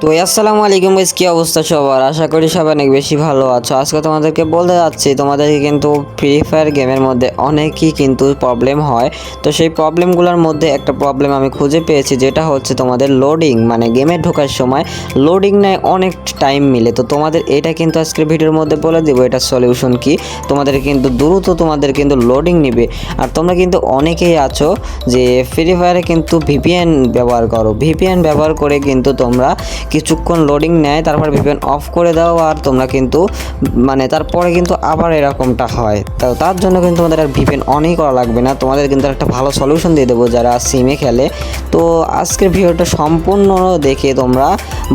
তো আসসালামু আলাইকুম গাইস, কি অবস্থা সবার? আশা করি সবাই অনেক বেশি ভালো আছো। আজকে তোমাদেরকে বলতে যাচ্ছি, তোমাদেরকে কিন্তু ফ্রি ফায়ার গেমের মধ্যে অনেকই কিন্তু প্রবলেম হয়। তো সেই প্রবলেমগুলোর মধ্যে একটা প্রবলেম আমি খুঁজে পেয়েছি, যেটা হচ্ছে তোমাদের লোডিং, মানে গেমে ঢোকার সময় লোডিং নেয় অনেক টাইম মিলে। তো তোমাদের এটা কিন্তু আজকের ভিডিওর মধ্যে বলে দেবো এটা সলিউশন কি। তোমাদের কিন্তু দ্রুত তোমাদের কিন্তু লোডিং নিবে। আর তোমরা কিন্তু অনেকেই আছো যে ফ্রি ফায়ারে কিন্তু ভিপিএন ব্যবহার করো, ভিপিএন ব্যবহার করে কিন্তু তোমরা কিছুক্ষণ লোডিং নেয়, তারপর ভিপিএন অফ করে দাও, আর তোমরা কিন্তু মানে তারপরে কিন্তু আবার এরকমটা হয়। তো তার জন্য কিন্তু তোমাদের আর ভিপিএন অনই করা লাগবে না, তোমাদের কিন্তু একটা ভালো সলিউশন দিয়ে দেবো যারা সিমে খেলে। তো আজকের ভিডিওটা সম্পূর্ণ দেখে তোমরা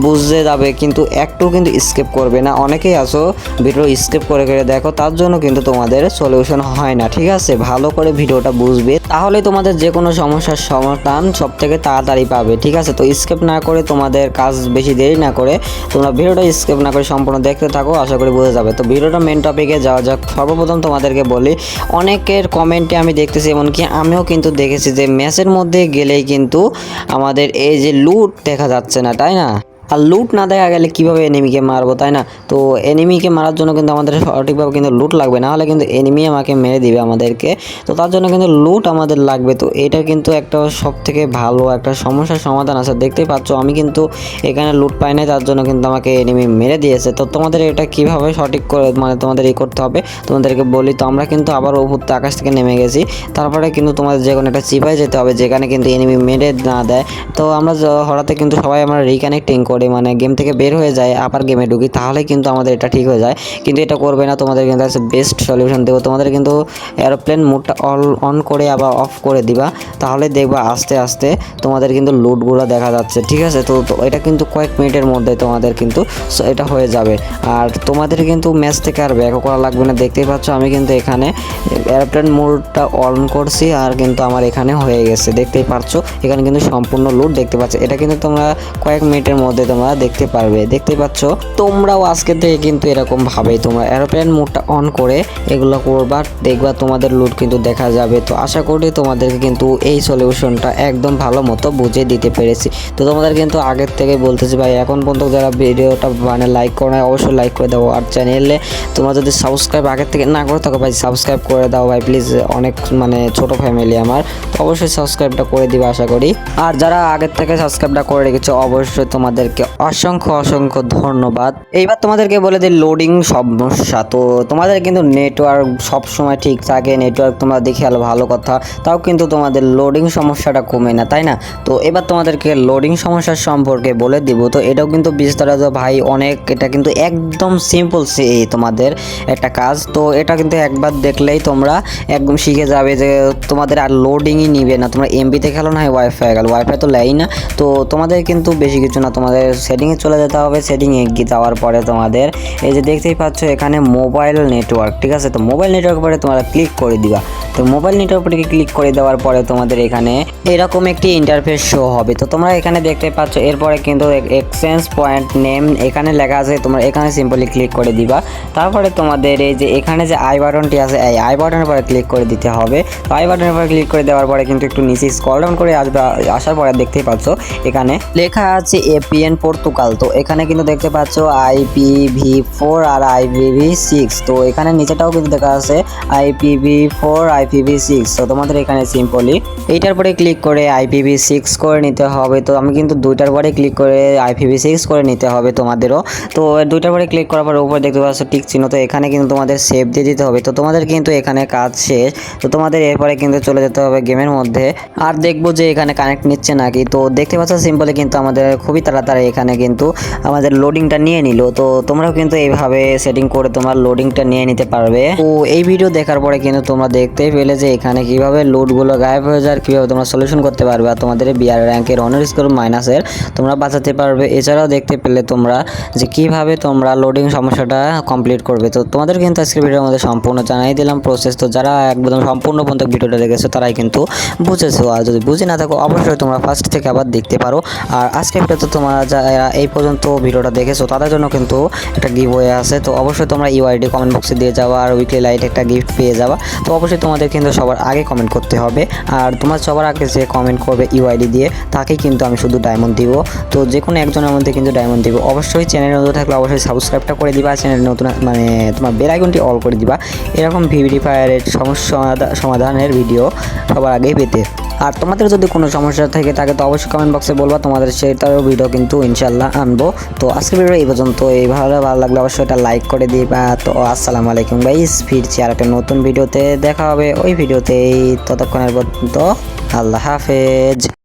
বুঝতে যাবে, কিন্তু একটু কিন্তু স্কিপ করবে না। অনেকেই আসো ভিডিও স্কিপ করে করে দেখো, তার জন্য কিন্তু তোমাদের সলিউশন হয় না। ঠিক আছে, ভালো করে ভিডিওটা বুঝবে, তাহলে তোমাদের যে কোনো সমস্যার সমাধান সব থেকে তাড়াতাড়ি পাবে। ঠিক আছে, তো স্কিপ না করে তোমাদের কাজ বেশি দেরি না করে তোমরা ভিডিওটা স্কিপ না করে সম্পূর্ণ দেখতে থাকো, আশা করি বুঝে যাবে। তো ভিডিওটা মেন টপিকে যাওয়া যাক। সর্বপ্রথম তোমাদেরকে বলি, অনেকের কমেন্টে আমি দেখতেছি, এমনকি আমিও কিন্তু দেখেছি যে ম্যাচের মধ্যে গেলেই কিন্তু আমাদের এই যে লুট দেখা যাচ্ছে না, তাই না? আর লুট না দেখা গেলে কীভাবে এনিমিকে মারবো, তাই না? তো এনিমিকে মারার জন্য কিন্তু আমাদের সঠিকভাবে কিন্তু লুট লাগবে, না হলে কিন্তু এনিমি আমাকে মেরে দিবে আমাদেরকে। তো তার জন্য কিন্তু লুট আমাদের লাগবে। তো এটা কিন্তু একটা সব থেকে ভালো একটা সমস্যার সমাধান আছে। দেখতেই পাচ্ছ আমি কিন্তু এখানে লুট পাই নাই, তার জন্য কিন্তু আমাকে এনিমি মেরে দিয়েছে। তো তোমাদের এটা কীভাবে সঠিক করে মানে তোমাদের করতে হবে তোমাদেরকে বলি। তো আমরা কিন্তু আবার উপর আকাশ থেকে নেমে গেছি, তারপরে কিন্তু তোমাদের যে কোনো একটা চিপায় যেতে হবে যেখানে কিন্তু এনিমি মেরে না দেয়। তো আমরা হঠাৎ কিন্তু সবাই আমরা রিকানেক্টিং করি, মানে গেম থেকে বের হয়ে যায় আবার গেমে ঢুকি, তাহলে কিন্তু আমাদের এটা ঠিক হয়ে যায়। কিন্তু এটা করবে না, তোমাদের কিন্তু একটা বেস্ট সলিউশন দেবো। তোমাদের কিন্তু এরোপ্লেন মোডটা অন করে আবার অফ করে দিবা, তাহলে দেখবা আস্তে আস্তে তোমাদের কিন্তু লুটগুলো দেখা যাচ্ছে। ঠিক আছে, তো এটা কিন্তু কয়েক মিনিটের মধ্যে তোমাদের কিন্তু এটা হয়ে যাবে। আর তোমাদের কিন্তু ম্যাচ থেকে আর ব্যাক করা লাগবে না। দেখতেই পাচ্ছ আমি কিন্তু এখানে এরোপ্লেন মোডটা অন করছি, আর কিন্তু আমার এখানে হয়ে গেছে। দেখতেই পাচ্ছ এখানে কিন্তু সম্পূর্ণ লুট দেখতে পাচ্ছ। এটা কিন্তু তোমরা কয়েক মিনিটের মধ্যে তোমরা দেখতে পারবে। দেখতে পাচ্ছ তোমরাও আজকে থেকে কিন্তু এরকম ভাবে তোমরা এরোপ্লেন মোডটা অন করে এগুলো করবা, দেখবা তোমাদের লুট কিন্তু দেখা যাবে। তো আশা করি তোমাদেরকে কিন্তু এই সলিউশনটা একদম ভালো মতো বুঝিয়ে দিতে পেরেছি। তো তোমাদের কিন্তু আগের থেকে বলতেছি ভাই, এখন পর্যন্ত যারা ভিডিওটা মানে লাইক করে না অবশ্যই লাইক করে দাও। আর চ্যানেলে তোমরা যদি সাবস্ক্রাইব আগের থেকে না করে থাকো ভাই, সাবস্ক্রাইব করে দাও ভাই প্লিজ। অনেক মানে ছোট ফ্যামিলি আমার, তো অবশ্যই সাবস্ক্রাইবটা করে দিবে আশা করি। আর যারা আগের থেকে সাবস্ক্রাইবটা করে রেখেছো অবশ্যই তোমাদেরকে অসংখ্য অসংখ্য ধন্যবাদ। এইবার তোমাদেরকে বলে দিই লোডিং সমস্যা। তো তোমাদের কিন্তু নেটওয়ার্ক সব সময় ঠিক থাকে, নেটওয়ার্ক তোমরা দেখে আলো ভালো কথা, তাও কিন্তু তোমাদের লোডিং সমস্যাটা কমে না, তাই না? তো এবার তোমাদেরকে লোডিং সমস্যার সম্পর্কে বলে দিব। তো এটাও কিন্তু বিস্তারিত ভাই অনেক, এটা কিন্তু একদম সিম্পল তোমাদের একটা কাজ। তো এটা কিন্তু একবার দেখলেই তোমরা একদম শিখে যাবে যে তোমাদের আর লোডিংই নিবে না। তোমরা এমবিতে খেলো না, ওয়াইফাই গেল, ওয়াইফাই তো লেই না। তো তোমাদের কিন্তু বেশি কিছু না, তোমাদের সেটিংয়ে চলে যেতে হবে। সেটিংয়ে গিয়ে যাওয়ার পরে তোমাদের এই যে দেখতেই পাচ্ছ এখানে মোবাইল নেটওয়ার্ক, ঠিক আছে? তো মোবাইল নেটওয়ার্ক পরে তোমরা ক্লিক করে দিবা। তো মোবাইল নেটওয়ার্কে ক্লিক করে দেওয়ার পরে তোমাদের এখানে এরকম একটি ইন্টারফেস শো হবে। তো তোমরা এখানে দেখতে পাচ্ছ এরপরে কিন্তু এক্সচেঞ্জ পয়েন্ট নেম এখানে লেখা আছে, তোমরা এখানে সিম্পলি ক্লিক করে দিবা। তারপরে তোমাদের এই যে এখানে যে আই বাটনটি আছে, এই আই বাটনের পরে ক্লিক করে দিতে হবে। তো আই বাটনের পরে ক্লিক করে দেওয়ার পরে কিন্তু একটু নিচে স্ক্রল ডাউন করে আসবে, আসার পরে দেখতেই পাচ্ছ এখানে লেখা আছে এপিএন পর্তুগাল। তো এখানে কিন্তু দেখতে পাচ্ছ IPv4 আর IPv6। তো এখানে নিচেটাও কিন্তু দেখা আছে IPv4 IPv6। তো তোমাদের এখানে সিম্পলি এইটার পরে ক্লিক করে IPv6 করে নিতে হবে। তো আমি কিন্তু দুইটার পরে ক্লিক করে IPv6 করে নিতে হবে তোমাদেরও। তো দুইটার পরে ক্লিক করার পর উপরে দেখতে পাচ্ছ টিক চিহ্ন, তো এখানে কিন্তু তোমাদের সেভ দিয়ে দিতে হবে। তো তোমাদের কিন্তু এখানে কাজ শেষ। তো তোমাদের এরপরে কিন্তু চলে যেতে হবে গেমের মধ্যে, আর দেখবো যে এখানে কানেক্ট নিচ্ছে নাকি। তো দেখতে পাচ্ছ সিম্পলি কিন্তু আমাদের খুবই তাড়াতাড়ি এখানে কিন্তু আমাদের লোডিংটা নিয়ে নিল। তো তোমরাও কিন্তু এইভাবে সেটিং করে তোমার লোডিংটা নিয়ে নিতে পারবে। তো এই ভিডিও দেখার পরে কিন্তু তোমরা দেখতেই পেলে যে এখানে কিভাবে লোডগুলো গায়েব হয়ে যায়, কিভাবে তোমরা সলিউশন করতে পারবে, আর তোমাদের বিআর র্যাঙ্কের অনার স্কোর মাইনাসের তোমরা বাঁচাতে পারবে। এছাড়াও দেখতে পেলে তোমরা যে কিভাবে তোমরা লোডিং সমস্যাটা কমপ্লিট করবে। তো তোমাদের কিন্তু আজকের ভিডিওর মধ্যে সম্পূর্ণ জানাই দিলাম প্রসেস। তো যারা একদম সম্পূর্ণ পর্যন্ত ভিডিওটা দেখেছো তারাই কিন্তু বুঝেছো, আর যদি বুঝে না থাকো অবশ্যই তোমরা ফার্স্ট থেকে আবার দেখতে পারো। আর আজকে ভিডিওতে তোমরা যারা এই পর্যন্ত ভিডিওটা দেখেছো তাদের জন্য কিন্তু একটা গিভ ওয়ে আছে। তো অবশ্যই তোমরা ইউআইডি কমেন্ট বক্সে দিয়ে যাওয়া আর উইকলি লাইট একটা গিফট পেয়ে যাওয়া। তো অবশ্যই তোমাদের কিন্তু সবার আগে কমেন্ট করতে হবে, আর তোমার সবার আগে যে কমেন্ট করবে ইউআইডি দিয়ে তাকেই কিন্তু আমি শুধু ডায়মন্ড দিব। তো যে কোনো একজনের মধ্যে কিন্তু ডায়মন্ড দিব। অবশ্যই চ্যানেল নতুন থাকলে অবশ্যই সাবস্ক্রাইবটা করে দিবা, চ্যানেল নতুন মানে তোমার বেল আইকনটি অল করে দিবা এরকম ফ্রি ফায়ারের সমস্যা সমাধানের ভিডিও সবার আগেই পেতে। আর তোমাদের যদি কোনো সমস্যা থেকে থাকে তো অবশ্যই কমেন্ট বক্সে বলবা, তোমাদের সেটারও ভিডিও কিন্তু ইনশাল্লাহ আনবো। তো আজকের ভিডিও এই পর্যন্ত, এই ভালো লাগলে অবশ্যই এটা লাইক করে দিবা। তো আসসালামু আলাইকুম গাইস, ফিরছি আর একটা নতুন ভিডিওতে, দেখা হবে ওই ভিডিওতেই। ততক্ষণের পর্যন্ত আল্লাহ হাফেজ।